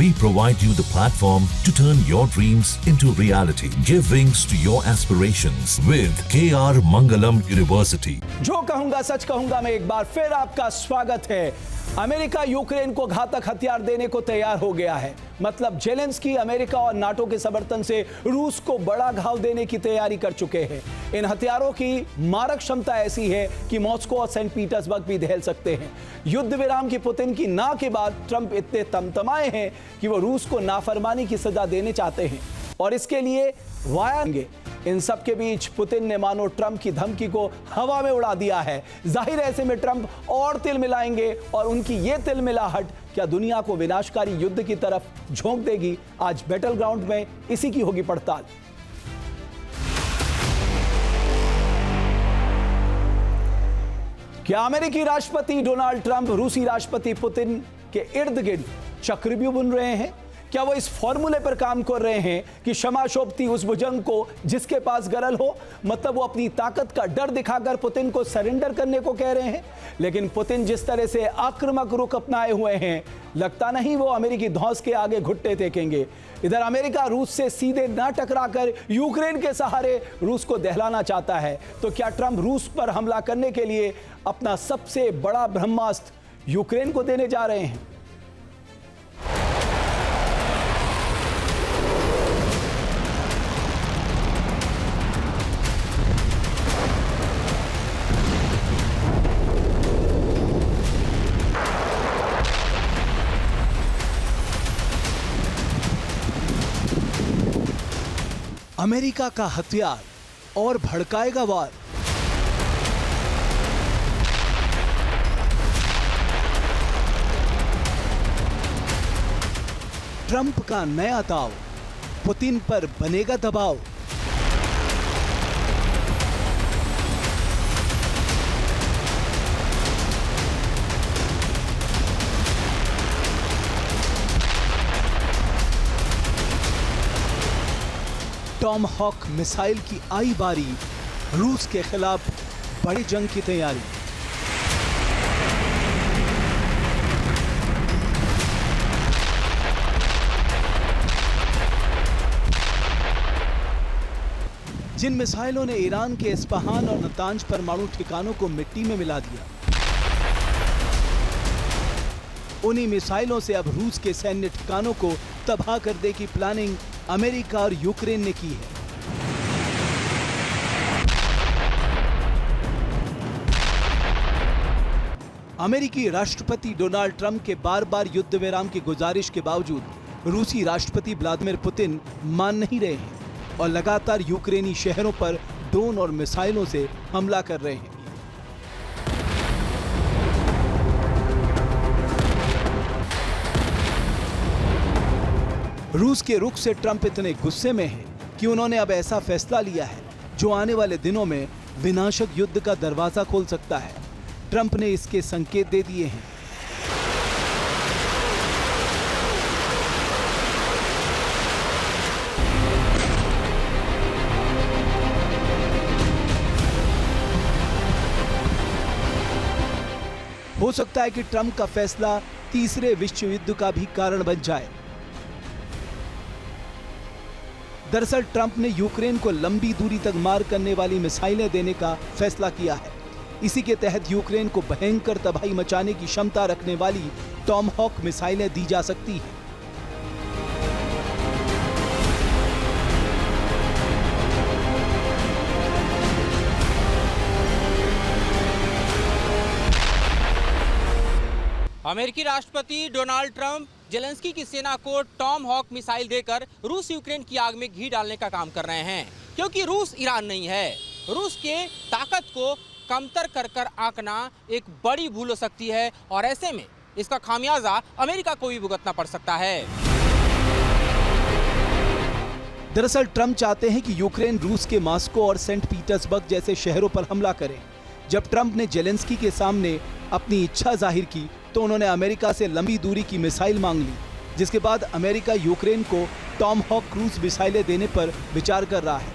We provide you the platform to turn your dreams into reality. Give wings to your aspirations with KR Mangalam University. जो कहूंगा सच कहूंगा मैं, एक बार फिर आपका स्वागत है। अमेरिका यूक्रेन को घातक हथियार देने को तैयार हो गया है। मतलब जेलेंस्की अमेरिका और नाटो के समर्थन से रूस को बड़ा घाव देने की तैयारी कर चुके हैं। इन हथियारों की मारक क्षमता ऐसी है कि मॉस्को और सेंट पीटर्सबर्ग भी दहल सकते हैं। युद्ध विराम की पुतिन की ना के बाद ट्रंप इतने तमतमाए हैं कि वो रूस को नाफरमानी की सजा देने चाहते हैं और इसके लिए वायेंगे। इन सब के बीच पुतिन ने मानो ट्रंप की धमकी को हवा में उड़ा दिया है। जाहिर है ऐसे में ट्रंप और तिल मिलाएंगे और उनकी ये तिल मिलाहट क्या दुनिया को विनाशकारी युद्ध की तरफ झोंक देगी। आज बैटल ग्राउंड में इसी की होगी पड़ताल। क्या अमेरिकी राष्ट्रपति डोनाल्ड ट्रंप रूसी राष्ट्रपति पुतिन के इर्द गिर्द चक्रव्यूह बुन रहे हैं? क्या वो इस फॉर्मूले पर काम कर रहे हैं कि क्षमा शोभती उस भुजंग को जिसके पास गरल हो? मतलब वो अपनी ताकत का डर दिखाकर पुतिन को सरेंडर करने को कह रहे हैं। लेकिन पुतिन जिस तरह से आक्रामक रुख अपनाए हुए हैं, लगता नहीं वो अमेरिकी धौंस के आगे घुटने टेकेंगे। इधर अमेरिका रूस से सीधे ना टकराकर यूक्रेन के सहारे रूस को दहलाना चाहता है। तो क्या ट्रंप रूस पर हमला करने के लिए अपना सबसे बड़ा ब्रह्मास्त्र यूक्रेन को देने जा रहे हैं? अमेरिका का हथियार और भड़काएगा वार। ट्रंप का नया दाव, पुतिन पर बनेगा दबाव। टॉम हॉक मिसाइल की आई बारी, रूस के खिलाफ बड़ी जंग की तैयारी। जिन मिसाइलों ने ईरान के इस्फहान और नतांज परमाणु ठिकानों को मिट्टी में मिला दिया, उन्हीं मिसाइलों से अब रूस के सैन्य ठिकानों को तबाह करने की प्लानिंग अमेरिका और यूक्रेन ने की है। अमेरिकी राष्ट्रपति डोनाल्ड ट्रंप के बार बार युद्ध विराम की गुजारिश के बावजूद रूसी राष्ट्रपति व्लादिमीर पुतिन मान नहीं रहे हैं और लगातार यूक्रेनी शहरों पर ड्रोन और मिसाइलों से हमला कर रहे हैं। रूस के रुख से ट्रंप इतने गुस्से में हैं कि उन्होंने अब ऐसा फैसला लिया है जो आने वाले दिनों में विनाशक युद्ध का दरवाजा खोल सकता है। ट्रंप ने इसके संकेत दे दिए हैं। हो सकता है कि ट्रंप का फैसला तीसरे विश्व युद्ध का भी कारण बन जाए। दरअसल ट्रंप ने यूक्रेन को लंबी दूरी तक मार करने वाली मिसाइलें देने का फैसला किया है। इसी के तहत यूक्रेन को भयंकर तबाही मचाने की क्षमता रखने वाली टॉम हॉक मिसाइलें दी जा सकती हैं। अमेरिकी राष्ट्रपति डोनाल्ड ट्रंप जेलेंस्की की सेना को टॉम हॉक मिसाइल देकर रूस यूक्रेन की आग में घी डालने का काम कर रहे हैं, क्योंकि रूस ईरान नहीं है। रूस के ताकत को कमतर कर कर आंकना एक बड़ी भूल हो सकती है और ऐसे में इसका खामियाजा अमेरिका को भी भुगतना पड़ सकता है। दरअसल ट्रंप चाहते हैं कि यूक्रेन रूस के मॉस्को और सेंट पीटर्सबर्ग जैसे शहरों पर हमला करे। जब ट्रंप ने जेलेंस्की के सामने अपनी इच्छा जाहिर की तो उन्होंने अमेरिका से लंबी दूरी की मिसाइल मांग ली, जिसके बाद अमेरिका यूक्रेन को टॉम हॉक क्रूज मिसाइलें देने पर विचार कर रहा है।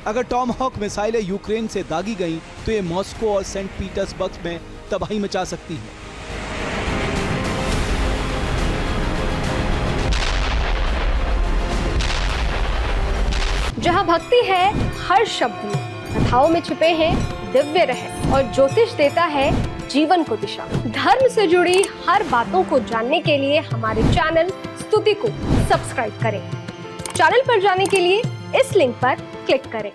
अगर टॉम हॉक मिसाइलें यूक्रेन से दागी गईं तो ये मॉस्को और सेंट पीटर्सबर्ग में तबाही मचा सकती है। जहाँ भक्ति है हर शब्द में, कथाओं में छुपे हैं दिव्य रहस्य और ज्योतिष देता है जीवन को दिशा। धर्म से जुड़ी हर बातों को जानने के लिए हमारे चैनल स्तुति को सब्सक्राइब करें। चैनल पर जाने के लिए इस लिंक पर क्लिक करें।